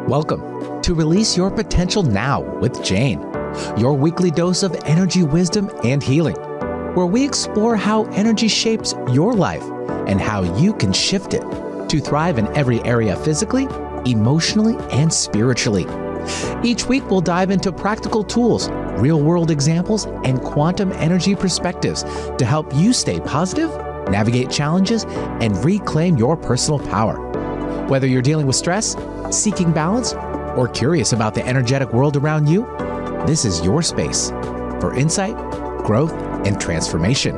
Welcome to Release Your Potential Now with Jane, your weekly dose of energy, wisdom, and healing, where we explore how energy shapes your life and how you can shift it to thrive in every area physically, emotionally, and spiritually. Each week, we'll dive into practical tools, real-world examples, and quantum energy perspectives to help you stay positive, navigate challenges, and reclaim your personal power. Whether you're dealing with stress, seeking balance, or curious about the energetic world around you, this is your space for insight, growth, and transformation.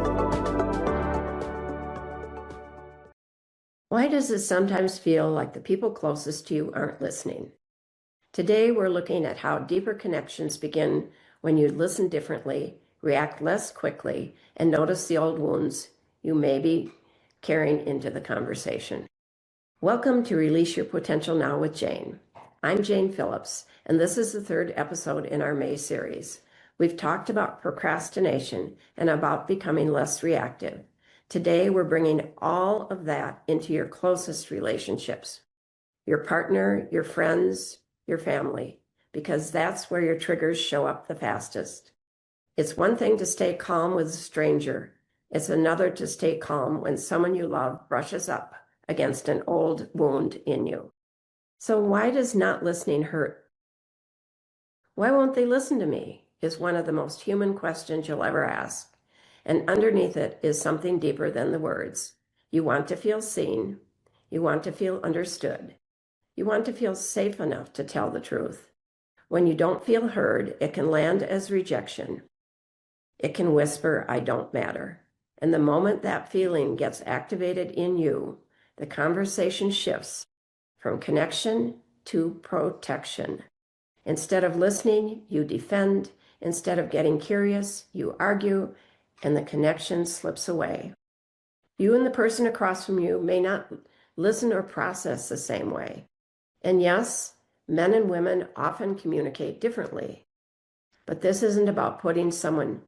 Why does it sometimes feel like the people closest to you aren't listening? Today, we're looking at how deeper connections begin when you listen differently, react less quickly, and notice the old wounds you may be carrying into the conversation. Welcome to Release Your Potential Now with Jane. I'm Jane Phillips, and this is the third episode in our May series. We've talked about procrastination and about becoming less reactive. Today, we're bringing all of that into your closest relationships, your partner, your friends, your family, because that's where your triggers show up the fastest. It's one thing to stay calm with a stranger. It's another to stay calm when someone you love brushes up against an old wound in you. So why does not listening hurt? Why won't they listen to me is one of the most human questions you'll ever ask. And underneath it is something deeper than the words. You want to feel seen. You want to feel understood. You want to feel safe enough to tell the truth. When you don't feel heard, it can land as rejection. It can whisper, I don't matter. And the moment that feeling gets activated in you, the conversation shifts from connection to protection. Instead of listening, you defend. Instead of getting curious, you argue, and the connection slips away. You and the person across from you may not listen or process the same way. And yes, men and women often communicate differently. But this isn't about putting someone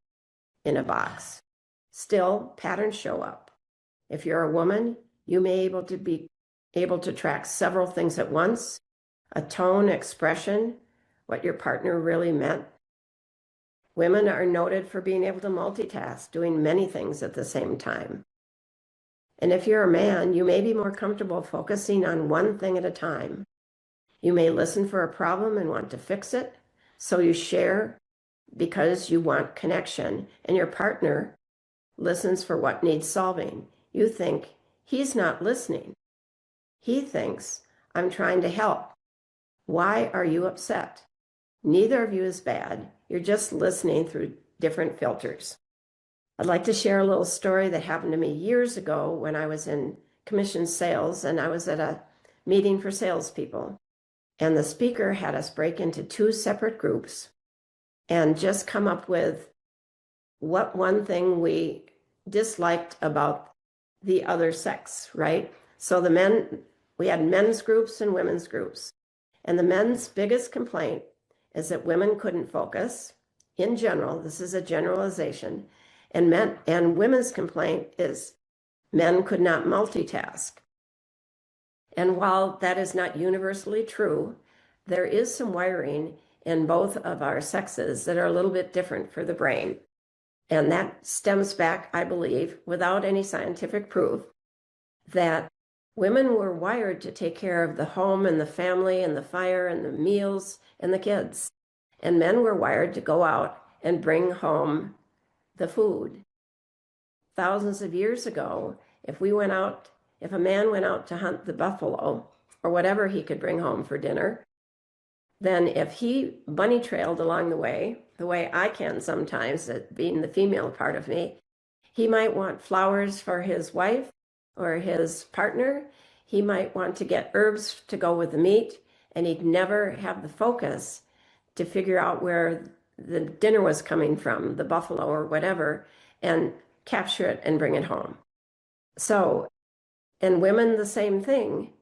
in a box. Still, patterns show up. If you're a woman, you may be able to track several things at once, a tone, expression, what your partner really meant. Women are noted for being able to multitask, doing many things at the same time. And if you're a man, you may be more comfortable focusing on one thing at a time. You may listen for a problem and want to fix it, so you share because you want connection, and your partner listens for what needs solving. You think, he's not listening. He thinks, I'm trying to help. Why are you upset? Neither of you is bad. You're just listening through different filters. I'd like to share a little story that happened to me years ago when I was in commission sales, and I was at a meeting for salespeople. And the speaker had us break into two separate groups and just come up with what one thing we disliked about the other sex, right? So we had men's groups and women's groups. And the men's biggest complaint is that women couldn't focus. In general, this is a generalization. And women's complaint is men could not multitask. And while that is not universally true, there is some wiring in both of our sexes that are a little bit different for the brain. And that stems back, I believe, without any scientific proof, that women were wired to take care of the home and the family and the fire and the meals and the kids. And men were wired to go out and bring home the food. Thousands of years ago, if a man went out to hunt the buffalo or whatever he could bring home for dinner, then if he bunny trailed along the way I can sometimes, being the female part of me, he might want flowers for his wife or his partner. He might want to get herbs to go with the meat, and he'd never have the focus to figure out where the dinner was coming from, the buffalo or whatever, and capture it and bring it home. So, and women, the same thing.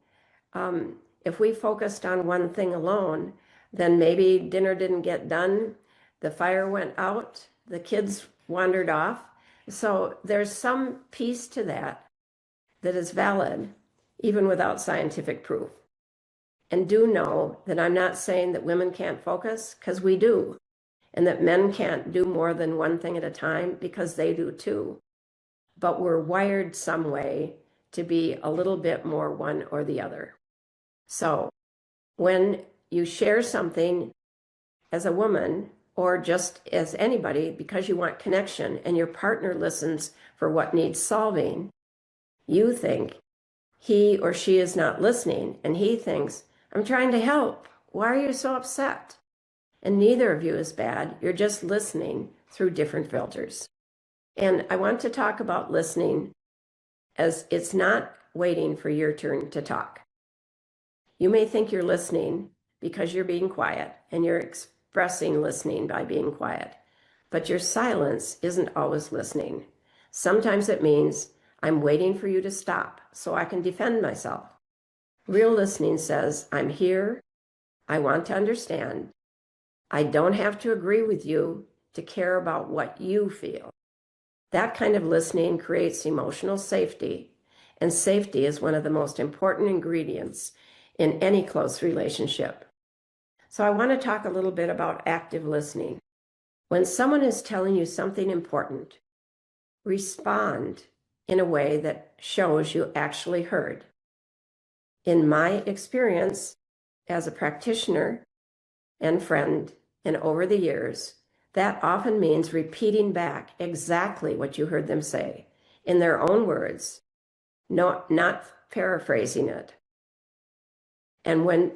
If we focused on one thing alone, then maybe dinner didn't get done, the fire went out, the kids wandered off. So there's some piece to that is valid, even without scientific proof. And do know that I'm not saying that women can't focus, because we do, and that men can't do more than one thing at a time, because they do too. But we're wired some way to be a little bit more one or the other. So when you share something as a woman or just as anybody because you want connection and your partner listens for what needs solving, you think he or she is not listening, and he thinks, I'm trying to help. Why are you so upset? And neither of you is bad. You're just listening through different filters. And I want to talk about listening as it's not waiting for your turn to talk. You may think you're listening because you're being quiet, and you're expressing listening by being quiet. But your silence isn't always listening. Sometimes it means I'm waiting for you to stop so I can defend myself. Real listening says, I'm here. I want to understand. I don't have to agree with you to care about what you feel. That kind of listening creates emotional safety, and safety is one of the most important ingredients in any close relationship. So I want to talk a little bit about active listening. When someone is telling you something important, respond in a way that shows you actually heard. In my experience as a practitioner and friend, and over the years, that often means repeating back exactly what you heard them say in their own words, not paraphrasing it. And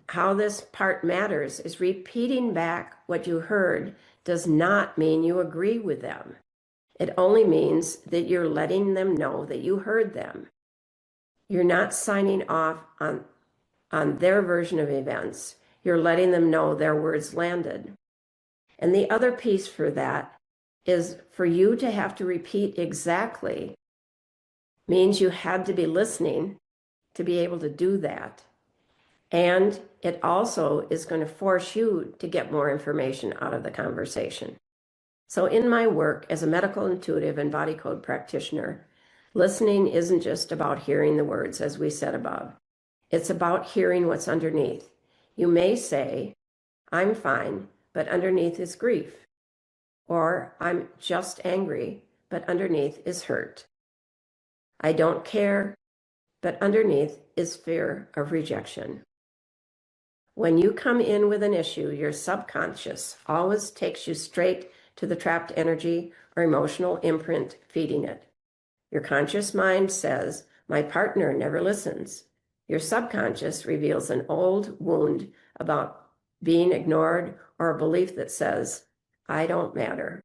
how this part matters is repeating back what you heard does not mean you agree with them. It only means that you're letting them know that you heard them. You're not signing off on their version of events. You're letting them know their words landed. And the other piece for that is for you to have to repeat exactly means you had to be listening to be able to do that. And it also is going to force you to get more information out of the conversation. So in my work as a medical intuitive and body code practitioner, listening isn't just about hearing the words, as we said above. It's about hearing what's underneath. You may say, I'm fine, but underneath is grief. Or I'm just angry, but underneath is hurt. I don't care, but underneath is fear of rejection. When you come in with an issue, your subconscious always takes you straight to the trapped energy or emotional imprint feeding it. Your conscious mind says, my partner never listens. Your subconscious reveals an old wound about being ignored or a belief that says, I don't matter.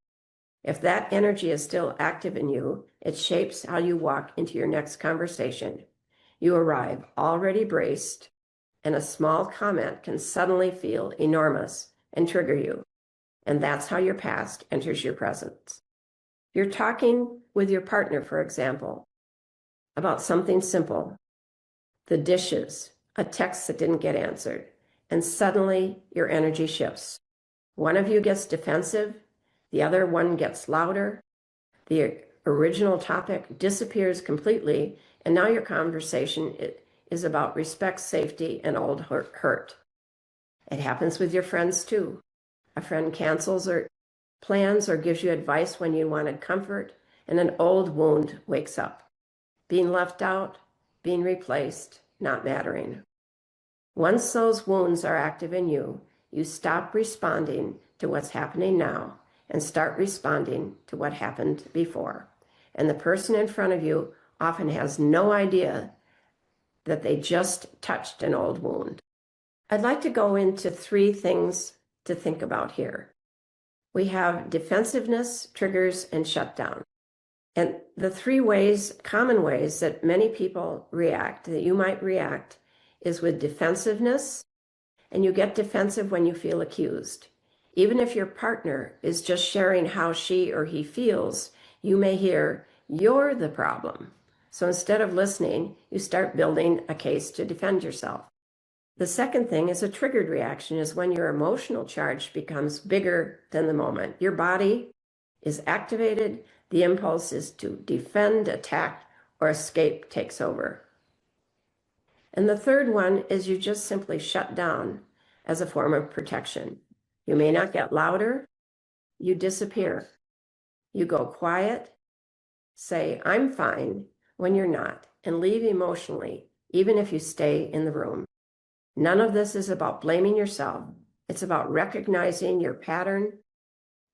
If that energy is still active in you, it shapes how you walk into your next conversation. You arrive already braced, and a small comment can suddenly feel enormous and trigger you. And that's how your past enters your present. You're talking with your partner, for example, about something simple, the dishes, a text that didn't get answered, and suddenly your energy shifts. One of you gets defensive, the other one gets louder, the original topic disappears completely, and now your conversation is about respect, safety, and old hurt. It happens with your friends too. A friend cancels or plans or gives you advice when you wanted comfort, and an old wound wakes up. Being left out, being replaced, not mattering. Once those wounds are active in you, you stop responding to what's happening now and start responding to what happened before. And the person in front of you often has no idea that they just touched an old wound. I'd like to go into 3 things to think about here. We have defensiveness, triggers, and shutdown. And the 3 common ways that many people react, that you might react, is with defensiveness, and you get defensive when you feel accused. Even if your partner is just sharing how she or he feels, you may hear, you're the problem. So instead of listening, you start building a case to defend yourself. The second thing is a triggered reaction, is when your emotional charge becomes bigger than the moment. Your body is activated, the impulse is to defend, attack, or escape takes over. And the third one is you just simply shut down as a form of protection. You may not get louder, you disappear. You go quiet, say, I'm fine, when you're not, and leave emotionally, even if you stay in the room. None of this is about blaming yourself. It's about recognizing your pattern,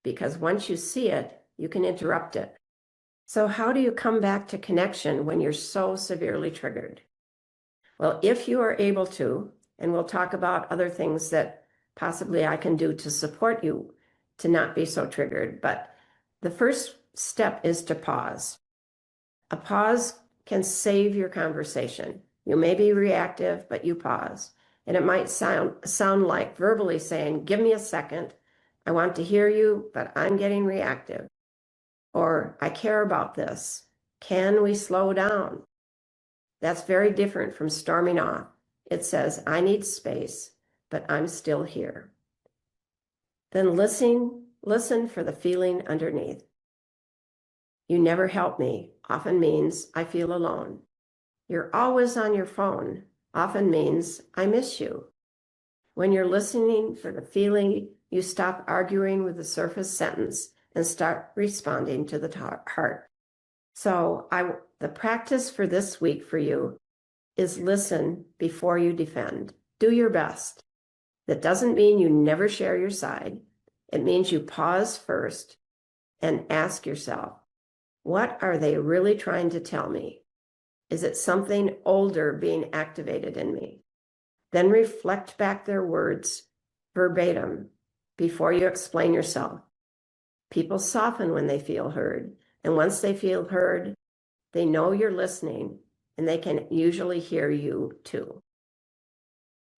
because once you see it, you can interrupt it. So how do you come back to connection when you're so severely triggered? Well, if you are able to, and we'll talk about other things that possibly I can do to support you to not be so triggered, but the first step is to pause. A pause can save your conversation. You may be reactive, but you pause. And it might sound like verbally saying, give me a second. I want to hear you, but I'm getting reactive. Or I care about this. Can we slow down? That's very different from storming off. It says, I need space, but I'm still here. Then listen for the feeling underneath. You never help me often means I feel alone. You're always on your phone often means I miss you. When you're listening for the feeling, you stop arguing with the surface sentence and start responding to the heart. So the practice for this week for you is listen before you defend. Do your best. That doesn't mean you never share your side. It means you pause first and ask yourself, what are they really trying to tell me? Is it something older being activated in me? Then reflect back their words verbatim before you explain yourself. People soften when they feel heard. And once they feel heard, they know you're listening and they can usually hear you too.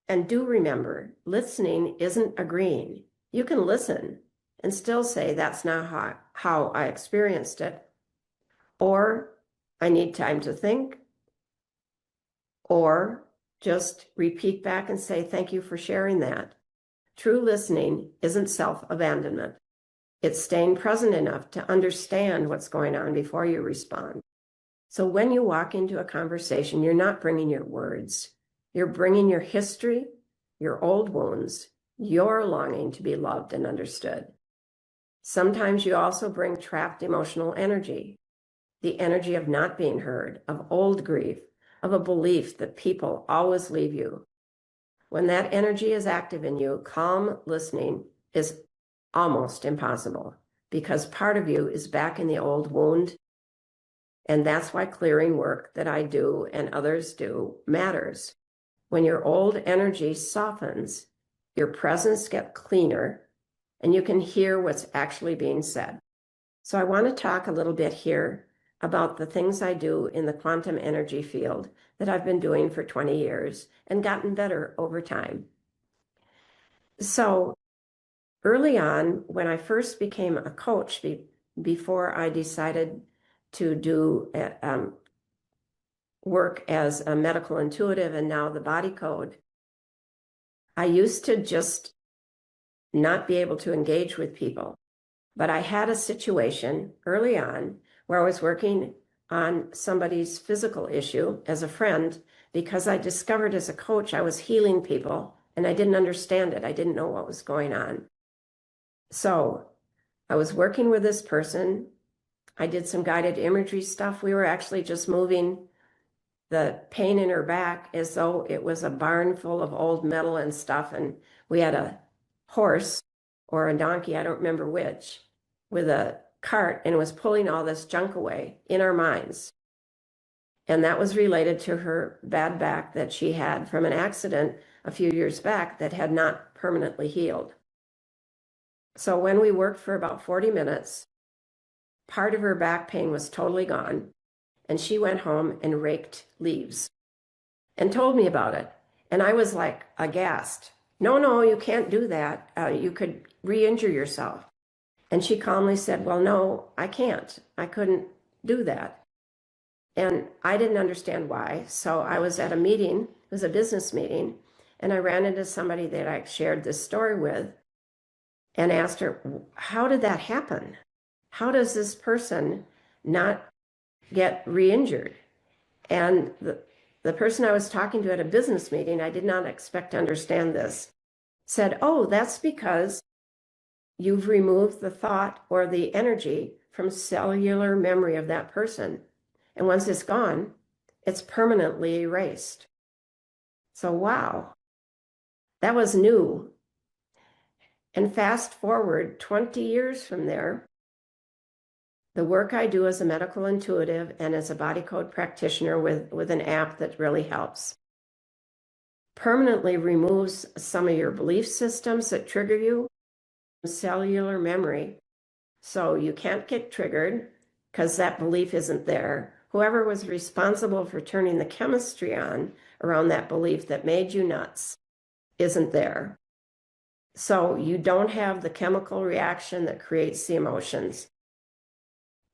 And do remember, listening isn't agreeing. You can listen and still say, that's not how I experienced it. Or I need time to think. Or just repeat back and say, thank you for sharing that. True listening isn't self-abandonment. It's staying present enough to understand what's going on before you respond. So when you walk into a conversation, you're not bringing your words. You're bringing your history, your old wounds, your longing to be loved and understood. Sometimes you also bring trapped emotional energy, the energy of not being heard, of old grief, of a belief that people always leave you. When that energy is active in you, calm listening is almost impossible because part of you is back in the old wound. And that's why clearing work that I do and others do matters. When your old energy softens, your presence gets cleaner and you can hear what's actually being said. So I want to talk a little bit here about the things I do in the quantum energy field that I've been doing for 20 years and gotten better over time. So early on, when I first became a coach, before I decided to do work as a medical intuitive and now the body code, I used to just not be able to engage with people. But I had a situation early on where I was working on somebody's physical issue as a friend because I discovered as a coach I was healing people and I didn't understand it. I didn't know what was going on. So I was working with this person. I did some guided imagery stuff. We were actually just moving the pain in her back as though it was a barn full of old metal and stuff. And we had a horse or a donkey, I don't remember which, with a cart and was pulling all this junk away in our minds. And that was related to her bad back that she had from an accident a few years back that had not permanently healed. So when we worked for about 40 minutes, part of her back pain was totally gone. And she went home and raked leaves and told me about it. And I was like aghast. No, you can't do that. You could re-injure yourself. And she calmly said, well, no, I can't. I couldn't do that. And I didn't understand why. So I was at a meeting, it was a business meeting, and I ran into somebody that I shared this story with and asked her, how did that happen? How does this person not get re-injured? And the person I was talking to at a business meeting, I did not expect to understand this, said, "Oh, that's because you've removed the thought or the energy from cellular memory of that person. And once it's gone, it's permanently erased." So, wow, that was new. And fast forward 20 years from there, the work I do as a medical intuitive and as a body code practitioner with an app that really helps permanently removes some of your belief systems that trigger you, cellular memory. So you can't get triggered because that belief isn't there. Whoever was responsible for turning the chemistry on around that belief that made you nuts isn't there. So you don't have the chemical reaction that creates the emotions.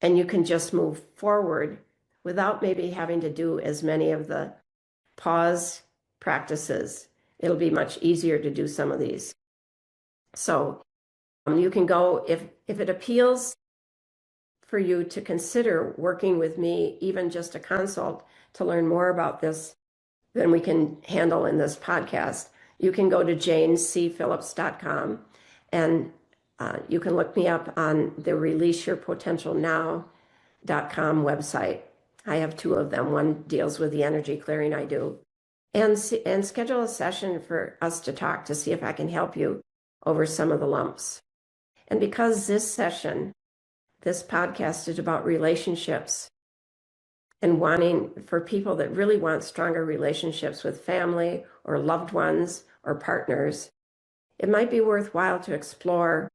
And you can just move forward without maybe having to do as many of the pause practices. It'll be much easier to do some of these. So you can go, if it appeals for you to consider working with me, even just a consult to learn more about this than we can handle in this podcast, you can go to janecphillips.com and you can look me up on the releaseyourpotentialnow.com website. I have two of them. One deals with the energy clearing I do. And schedule a session for us to talk to see if I can help you over some of the lumps. And because this podcast is about relationships and wanting for people that really want stronger relationships with family or loved ones or partners, it might be worthwhile to explore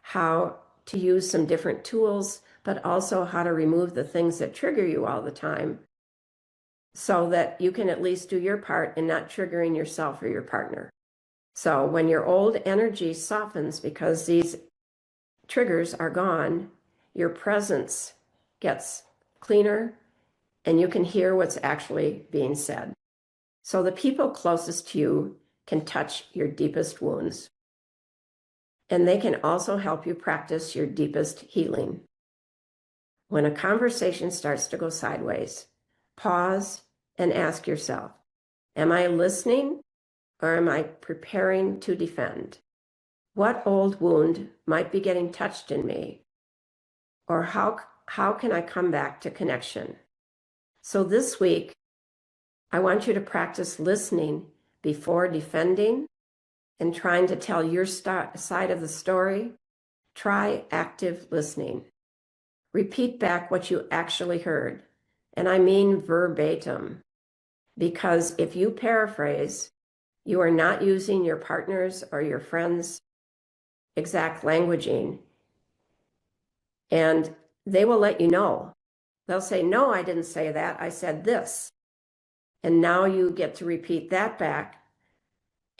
how to use some different tools, but also how to remove the things that trigger you all the time so that you can at least do your part in not triggering yourself or your partner. So when your old energy softens because these triggers are gone, your presence gets cleaner and you can hear what's actually being said. So the people closest to you can touch your deepest wounds. And they can also help you practice your deepest healing. When a conversation starts to go sideways, pause and ask yourself, am I listening or am I preparing to defend? What old wound might be getting touched in me? Or how can I come back to connection? So this week, I want you to practice listening before defending and trying to tell your side of the story. Try active listening. Repeat back what you actually heard. And I mean verbatim. Because if you paraphrase, you are not using your partner's or your friend's exact languaging. And they will let you know. They'll say, no, I didn't say that. I said this. And now you get to repeat that back.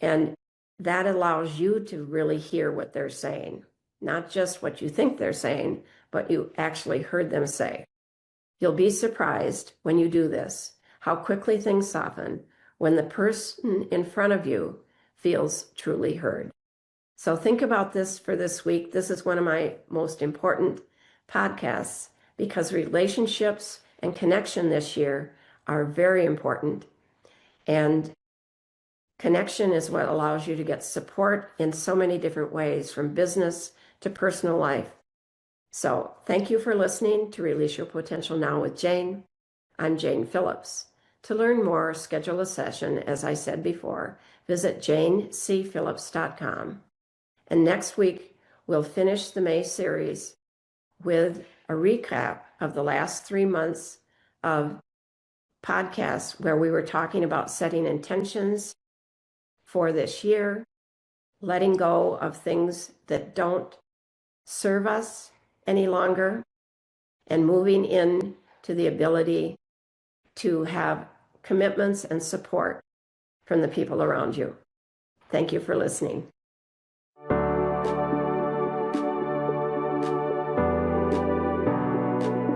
And that allows you to really hear what they're saying. Not just what you think they're saying, but you actually heard them say. You'll be surprised when you do this, how quickly things soften when the person in front of you feels truly heard. So think about this for this week. This is one of my most important podcasts because relationships and connection this year are very important. And connection is what allows you to get support in so many different ways, from business to personal life. So thank you for listening to Release Your Potential Now with Jane. I'm Jane Phillips. To learn more, schedule a session. As I said before, visit janecphillips.com. And next week, we'll finish the May series with a recap of the last 3 months of podcasts where we were talking about setting intentions for this year, letting go of things that don't serve us any longer, and moving in to the ability to have commitments and support from the people around you. Thank you for listening.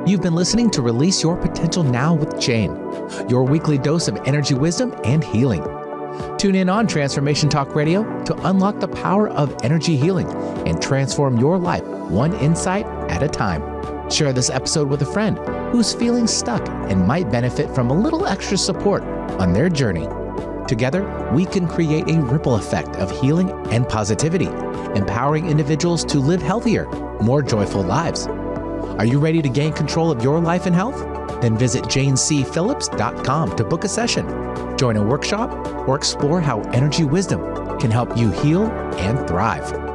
You've been listening to Release Your Potential Now with Jane, your weekly dose of energy wisdom and healing. Tune in on Transformation Talk Radio to unlock the power of energy healing and transform your life one insight at a time. Share this episode with a friend who's feeling stuck and might benefit from a little extra support. on their journey. Together, we can create a ripple effect of healing and positivity, empowering individuals to live healthier, more joyful lives. Are you ready to gain control of your life and health? Then visit janecphillips.com to book a session, join a workshop, or explore how energy wisdom can help you heal and thrive.